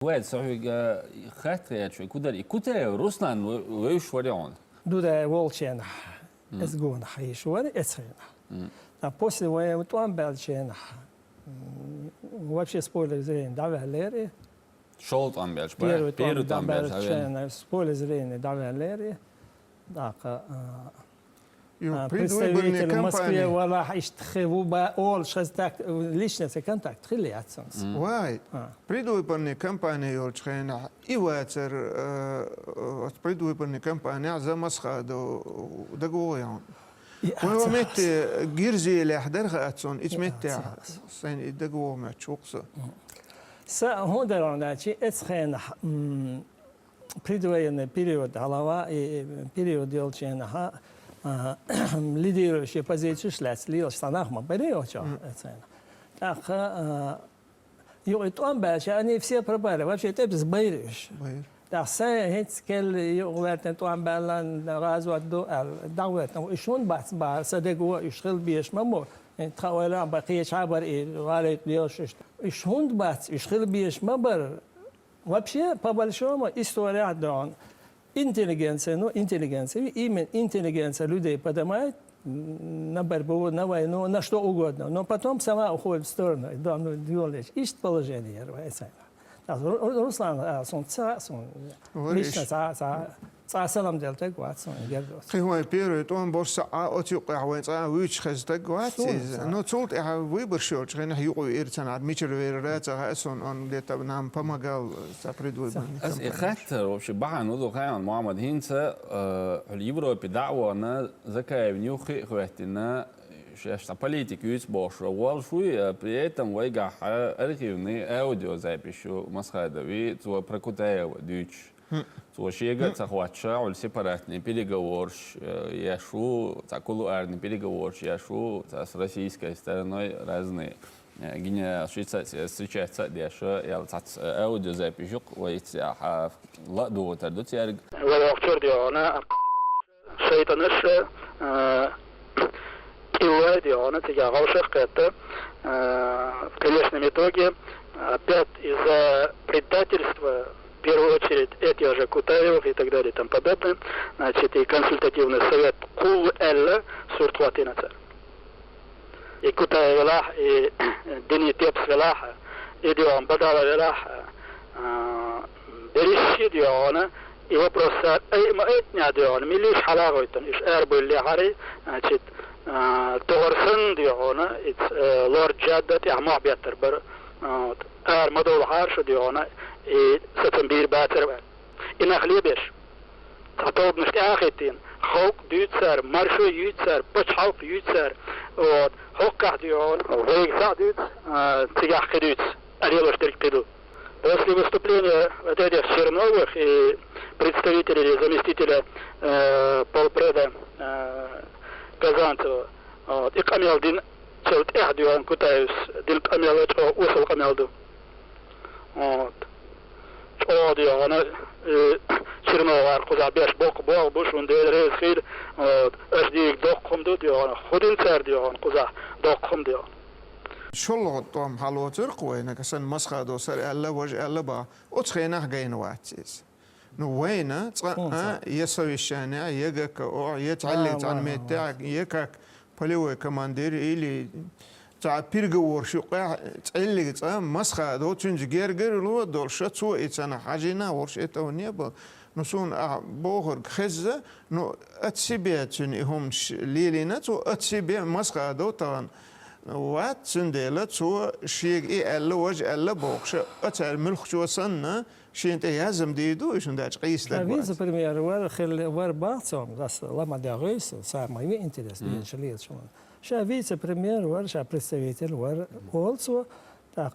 واد صحيح خاطر شوي كودر روسلان ويش وريون دودا والشين ازغون حيشور اسخين после военного там белчен вообще спойлер зрение давай лери شولت ام بيلش بيرو ام بيلش спойлер зрение давай лери так представитель Москвы ولا يشتخوا بأول شزتك ليش نسكنتك تخلي عتسنس واي предвыборные кампании يولشخينا إيواتر предвыборные кампании за مسخادو دقويان وهو مت جيرزي لحدر غاتسون إتمتع سين دقو ما تشوقص هو درنا شيء اسخين предвоенный период голова и период يولشينها лидирующие позиции шлять станах мы берёча так يقطعون باش они все пропали вообще ты сберешь так هيك كل يقولت طبعا بالان غازو الدعوات وشون بعد صدقوا يشغل بيش ممو تخولا بقيه عبر غالي ليش شون بعد يشغل بيش مبر вообще по большому история дон интеллигенция, именно интеллигенция людей поднимает на борьбу, на войну, на что угодно. Но потом сама уходит в сторону. Ищет положение. Руслан, лично салам делает гуатсон. هو بيرو он борса отюqa وين ويش خزتك واتسيز نو تولت ويبر شورج غير يقو إيرتان عاد ميشل ويرات أسون أن ديتا بنام بمجال تبريدو أز إخاتر وش بعد نوضو خيان محمد هينسا اليبرو بدعوة أنا ذكاء بنيوخي خواتنا شاشة политик юз бош والشوي при этом ويجح архивный аудио запишу масхадови то прокутая дюч Слушай, захватча, он сепаратный переговор, я шу, кулуарный переговор, я шу с российской стороной разные. Гене швейцарцы встречаются, деша, я аудиозапись, ويتسع لا دو تردد يارج. وأكثر ديانا شيطانش كيوا ديانا تجاه شركة в конечном итоге опять из-за предательства в первую очередь эти же Кутаевых и так далее, там подобное, значит, и консультативный совет КУЛ Суртватинаца. И Кутаев Велах, и Дени Тепс Велаха, и Дион Бадала Велаха, Береши Диона, и вопрос, этня Диона, милиш халагойтон, иш эрбу лихари, значит, Тогорсан Диона, лорд Джаддат, и Амах Беттер, مدول حارش ديونا ستنبير باتر إن خليبش تطوب مش آخرتين خوك ديوتسر مرشو يوتسر بتشحوك يوتسر وحوك ديون وهيك سعدوت تجاه خدوت أريلوش تركتدو. После выступления вот этих Черновых и представителей, заместителя полпреда Казанцева, и Камилдин شوت إحدى عن كتايس دل كاميلات أو وصل كاميلدو. شادي أنا شرنا واركوزا بيش بوك بوش وندير رئيس خير أشديك دقهم دو ديانا خودين سر ديان كوزا دقهم ديان. شلون طعم حلوتر قوينا كسن مسخة سر الله وجه الله با أتخينا جاين واتيس. نوينا يسوي الشانع يجك أو يتعلق عن متاعك يكك فلوه كماندير إلي تاع بيرجور شو قاع تعلق تاع مسخة دو تنج جير لو دول شتو إتنا حاجنا ورش إتونيا ب نسون بوهر خزة نو أتسبيتون هم ليلينا تو أتسبي مسخة دو طبعا وات سندلة تو شيء إيه ألا وجه ألا بوخش أتعر ملخ شو صنّا شيء أنت يهزم ديدو إيش نداش قيس لك. Виза, например, ور бацом, раз лама дягайс, самое интересное, шалит что. Ша вице-премьер, ور ша представитель, ور also так.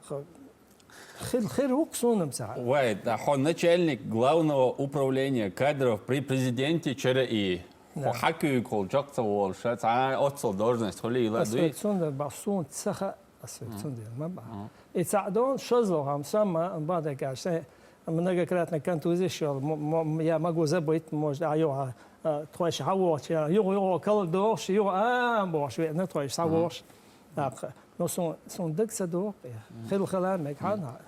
خير وكسونم ساعة. Вайт, он начальник главного управления кадров при президенте ЧРИ. وحكي يقول جاكتا والشات أتصل должность خليه لا دوي. أسفلتون باسون تسخة أسفلتون ما بقى. يتساعدون شزلو هم سما بعد كاشة. Много кратно контузишал, я могу забыть, может, я твой шавош, я колдош, я бош, не твой шавош. Так, но сон декса до, хил халам, мекхана.